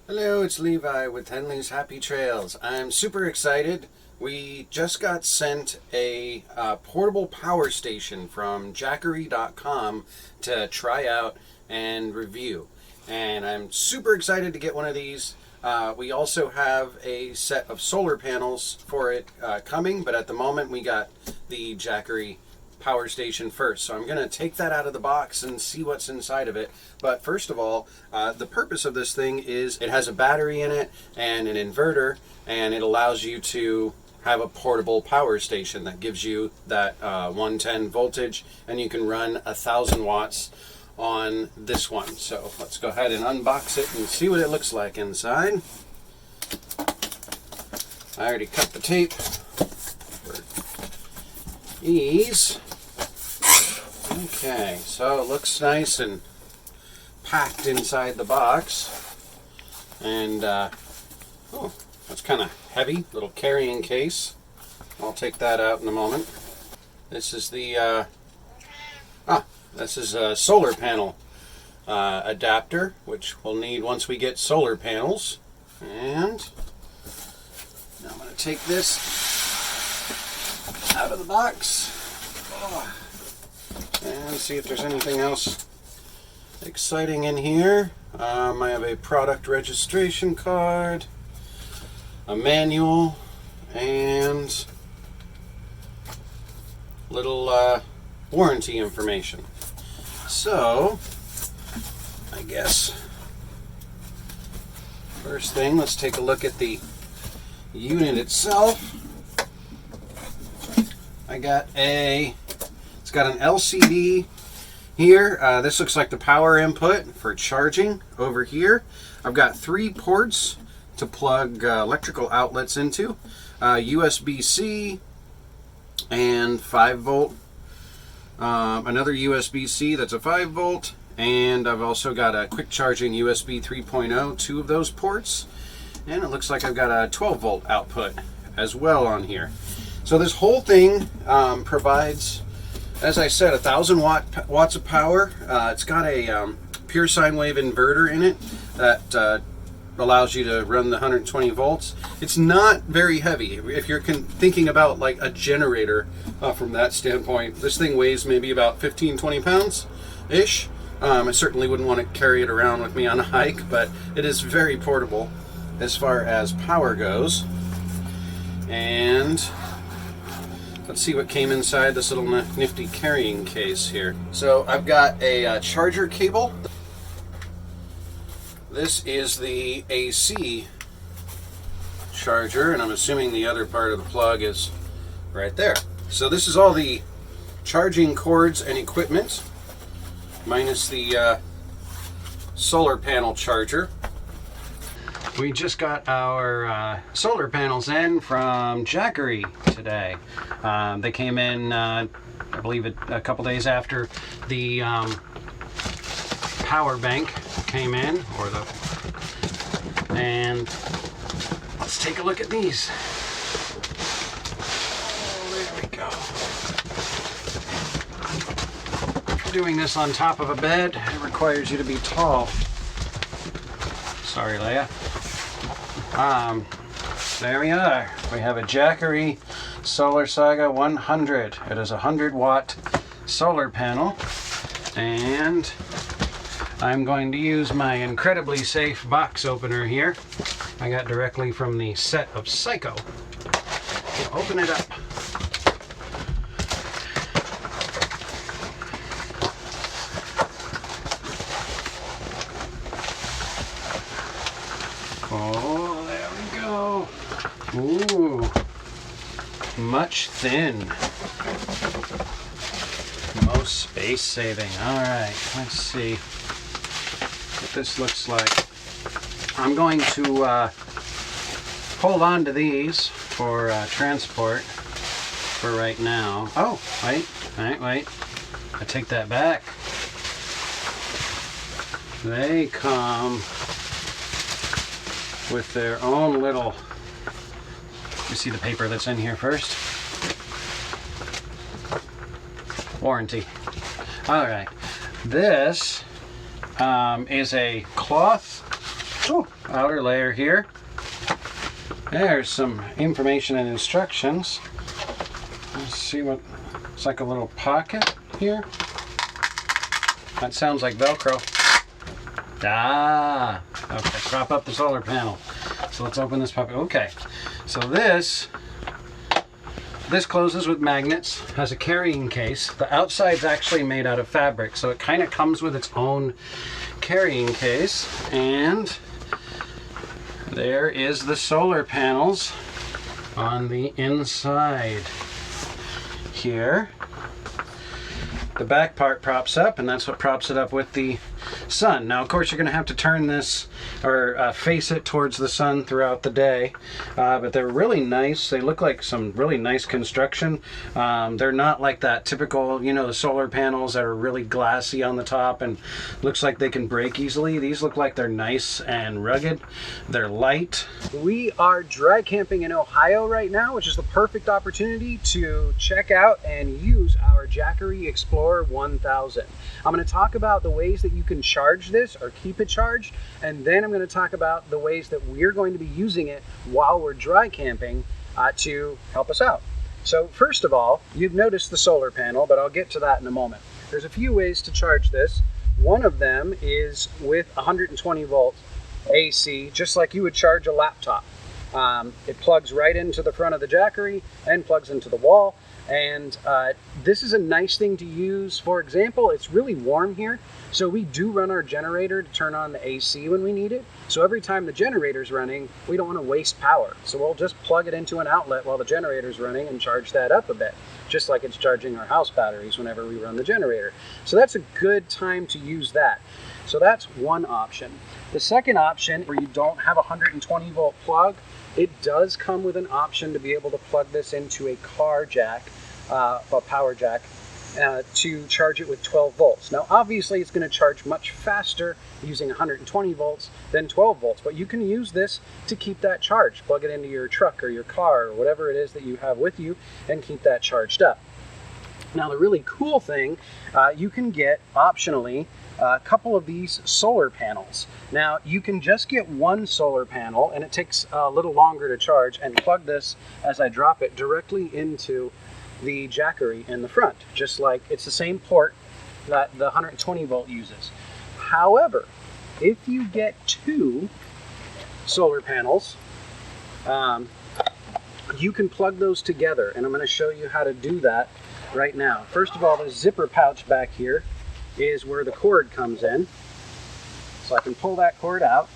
Hello, it's Levi with Henley's Happy Trails. I'm super excited. We just got sent a portable power station from Jackery.com to try out and review. And I'm super excited to get one of these. We also have a set of solar panels for it coming, but at the moment we got the Jackery power station first. So I'm going to take that out of the box and see what's inside of it. But first of all, the purpose of this thing is it has a battery in it and an inverter, and it allows you to have a portable power station that gives you that 110 voltage, and you can run 1,000 watts on this one. So let's go ahead and unbox it and see what it looks like inside. I already cut the tape for ease. Okay, so it looks nice and packed inside the box. And, oh, that's kind of heavy, little carrying case. I'll take that out in a moment. This is the, this is a solar panel adapter, which we'll need once we get solar panels. And now I'm going to take this out of the box. And see if there's anything else exciting in here. I have a product registration card, a manual, and little warranty information. So, I guess first thing, let's take a look at the unit itself. It's got an LCD here. This looks like the power input for charging over here. I've got 3 ports to plug electrical outlets into. USB-C and 5 volt. Another USB-C that's a 5 volt. And I've also got a quick charging USB 3.0, 2 of those ports. And it looks like I've got a 12 volt output as well on here. So this whole thing provides, as I said, 1,000 watts of power. It's got a pure sine wave inverter in it that allows you to run the 120 volts. It's not very heavy. If you're thinking about like a generator from that standpoint, this thing weighs maybe about 15-20 pounds-ish. I certainly wouldn't want to carry it around with me on a hike, but it is very portable as far as power goes. And let's see what came inside this little nifty carrying case here. So I've got a charger cable. This is the AC charger, and I'm assuming the other part of the plug is right there. So this is all the charging cords and equipment, minus the solar panel charger. We just got our solar panels in from Jackery today. They came in, I believe, a couple days after the power bank came in, and let's take a look at these. Oh, there we go. If you're doing this on top of a bed, it requires you to be tall. Sorry, Leia. There we are. We have a Jackery SolarSaga 100. It is a 100-watt solar panel, and I'm going to use my incredibly safe box opener here. I got directly from the set of Psycho. We'll open it up. Oh, there we go. Ooh, much thin. Most space saving. All right, let's see what this looks like. I'm going to hold on to these for transport for right now. Oh, wait. I take that back. They come with their own little, you see the paper that's in here first? Warranty. All right, this is a cloth outer layer here. There's some information and instructions. Let's see what, it's like a little pocket here. That sounds like Velcro. Ah, okay, prop up the solar panel. So let's open this puppy. Okay, so this closes with magnets, has a carrying case. The outside's actually made out of fabric, so it kind of comes with its own carrying case. And there is the solar panels on the inside here. The back part props up, and that's what props it up with the sun. Now, of course, you're going to have to turn this or face it towards the sun throughout the day, but they're really nice. They look like some really nice construction. They're not like that typical, you know, the solar panels that are really glassy on the top and looks like they can break easily. These look like they're nice and rugged. They're light. We are dry camping in Ohio right now, which is the perfect opportunity to check out and use our Jackery Explorer 1000. I'm going to talk about the ways that you can charge this or keep it charged, and then I'm going to talk about the ways that we're going to be using it while we're dry camping to help us out. So first of all, you've noticed the solar panel, but I'll get to that in a moment. There's a few ways to charge this. One of them is with 120 volts AC, just like you would charge a laptop. It plugs right into the front of the Jackery and plugs into the wall. And this is a nice thing to use. For example, it's really warm here, so we do run our generator to turn on the AC when we need it. So every time the generator's running, we don't want to waste power. So we'll just plug it into an outlet while the generator's running and charge that up a bit, just like it's charging our house batteries whenever we run the generator. So that's a good time to use that. So that's one option. The second option, where you don't have a 120 volt plug, it does come with an option to be able to plug this into a car jack, a power jack, to charge it with 12 volts. Now, obviously, it's going to charge much faster using 120 volts than 12 volts, but you can use this to keep that charged. Plug it into your truck or your car or whatever it is that you have with you and keep that charged up. Now, the really cool thing, you can get optionally a couple of these solar panels. Now, you can just get one solar panel, and it takes a little longer to charge, and plug this, as I drop it, directly into the Jackery in the front, just like it's the same port that the 120 volt uses. However, if you get two solar panels, you can plug those together, and I'm going to show you how to do that right now. First of all, the zipper pouch back here is where the cord comes in. So I can pull that cord out.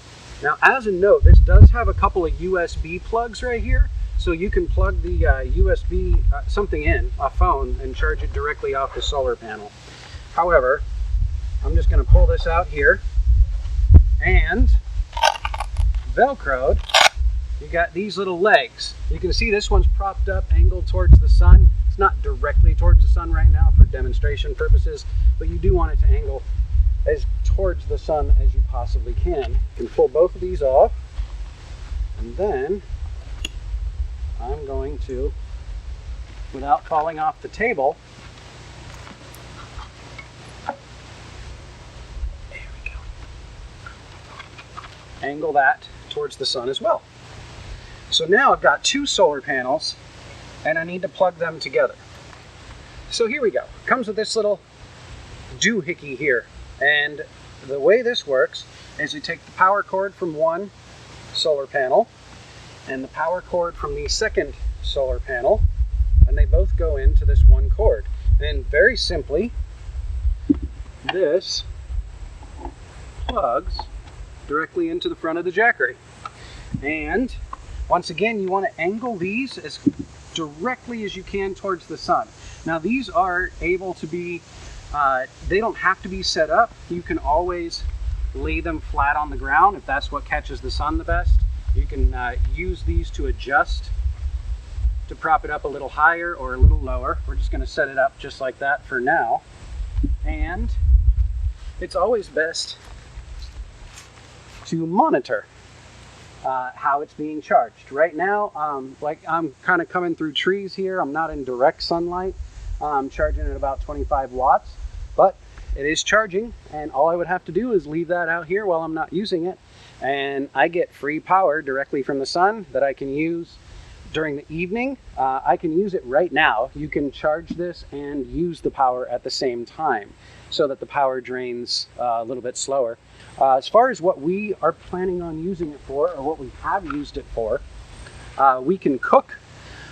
Now, as a note, this does have a couple of USB plugs right here. So you can plug the USB something in, a phone, and charge it directly off the solar panel. However, I'm just going to pull this out here, and Velcroed, you got these little legs. You can see this one's propped up, angled towards the sun. It's not directly towards the sun right now for demonstration purposes, but you do want it to angle as towards the sun as you possibly can. You can pull both of these off, and then I'm going to, without falling off the table, there we go, angle that towards the sun as well. So now I've got two solar panels, and I need to plug them together. So here we go. It comes with this little doohickey here, and the way this works is we take the power cord from one solar panel and the power cord from the second solar panel, and they both go into this one cord. And very simply, this plugs directly into the front of the Jackery. And once again, you want to angle these as directly as you can towards the sun. Now, these are able to be, they don't have to be set up. You can always lay them flat on the ground if that's what catches the sun the best. You can use these to adjust, to prop it up a little higher or a little lower. We're just going to set it up just like that for now. And it's always best to monitor how it's being charged. Right now, like I'm kind of coming through trees here. I'm not in direct sunlight. I'm charging at about 25 watts, but it is charging, and all I would have to do is leave that out here while I'm not using it, and I get free power directly from the sun that I can use during the evening. I can use it right now. You can charge this and use the power at the same time so that the power drains a little bit slower. As far as what we are planning on using it for, or what we have used it for, we can cook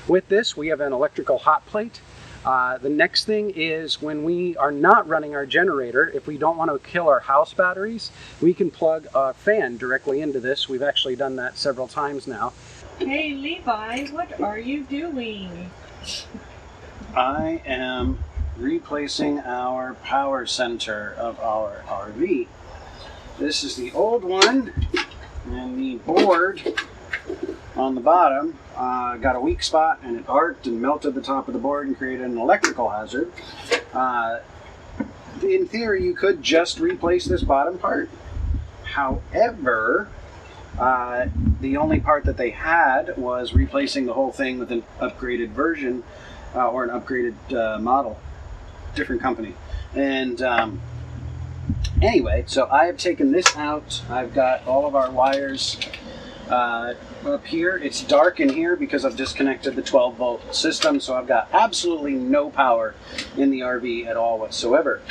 with this. We have an electrical hot plate. The next thing is when we are not running our generator, if we don't want to kill our house batteries, we can plug a fan directly into this. We've actually done that several times now. Hey Levi, what are you doing? I am replacing our power center of our RV. This is the old one, and the board on the bottom got a weak spot, and it arced and melted the top of the board and created an electrical hazard. In theory, you could just replace this bottom part. However, the only part that they had was replacing the whole thing with an upgraded version or an upgraded model, different company. And anyway, so I have taken this out. I've got all of our wires up here. It's dark in here because I've disconnected the 12-volt system, so I've got absolutely no power in the RV at all whatsoever.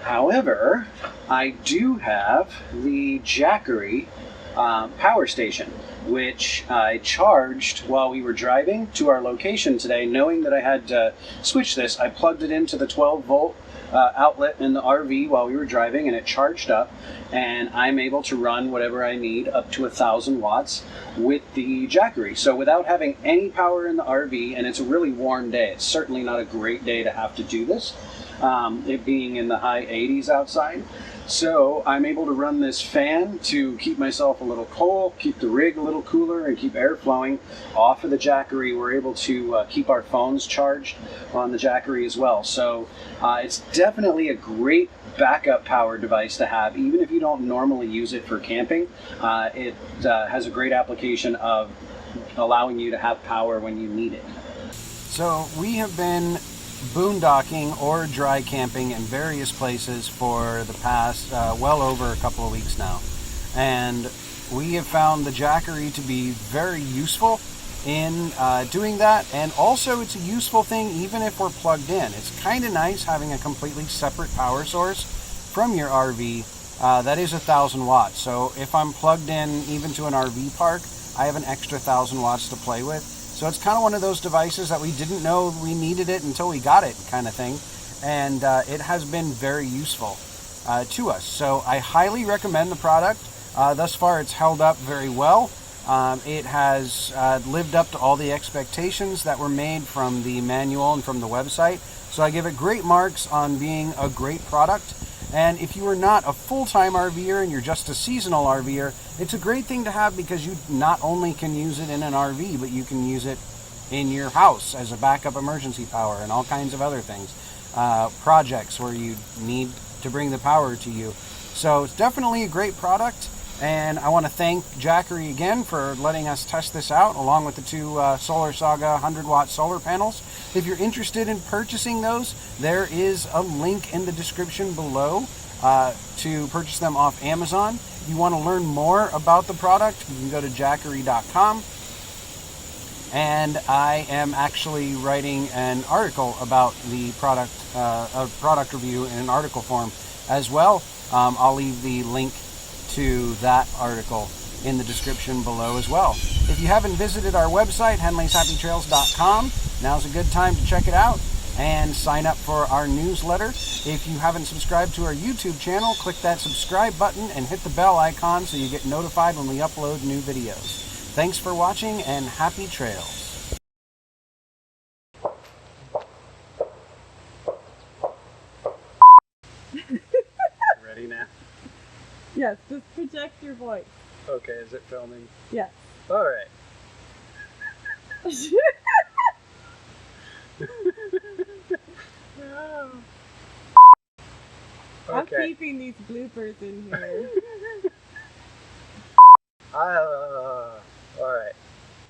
However, I do have the Jackery power station, which I charged while we were driving to our location today. Knowing that I had to switch this, I plugged it into the 12-volt outlet in the RV while we were driving, and it charged up, and I'm able to run whatever I need up to 1,000 watts with the Jackery. So without having any power in the RV, and it's a really warm day, it's certainly not a great day to have to do this, it being in the high 80s outside. So I'm able to run this fan to keep myself a little cold, keep the rig a little cooler, and keep air flowing off of the Jackery. We're able to keep our phones charged on the Jackery as well. So it's definitely a great backup power device to have, even if you don't normally use it for camping. It has a great application of allowing you to have power when you need it. So we have been boondocking or dry camping in various places for the past well over a couple of weeks now, and we have found the Jackery to be very useful in doing that, and also it's a useful thing even if we're plugged in. It's kind of nice having a completely separate power source from your RV that is 1,000 watts. So if I'm plugged in even to an RV park, I have an extra 1,000 watts to play with. So it's kind of one of those devices that we didn't know we needed it until we got it, kind of thing. And it has been very useful to us. So I highly recommend the product. Thus far, it's held up very well. It has lived up to all the expectations that were made from the manual and from the website. So I give it great marks on being a great product. And if you are not a full-time RVer and you're just a seasonal RVer, it's a great thing to have because you not only can use it in an RV, but you can use it in your house as a backup emergency power and all kinds of other things. Projects where you need to bring the power to you. So it's definitely a great product. And I want to thank Jackery again for letting us test this out, along with the two SolarSaga 100-watt solar panels. If you're interested in purchasing those, there is a link in the description below to purchase them off Amazon. If you want to learn more about the product, you can go to jackery.com. And I am actually writing an article about the product, a product review in an article form as well. I'll leave the link to that article in the description below as well. If you haven't visited our website, henleyshappytrails.com, now's a good time to check it out and sign up for our newsletter. If you haven't subscribed to our YouTube channel, click that subscribe button and hit the bell icon so you get notified when we upload new videos. Thanks for watching and happy trails. Ready now? Yes, just project your voice. Okay, is it filming? Yes. All right. I'm keeping these bloopers in here. All right.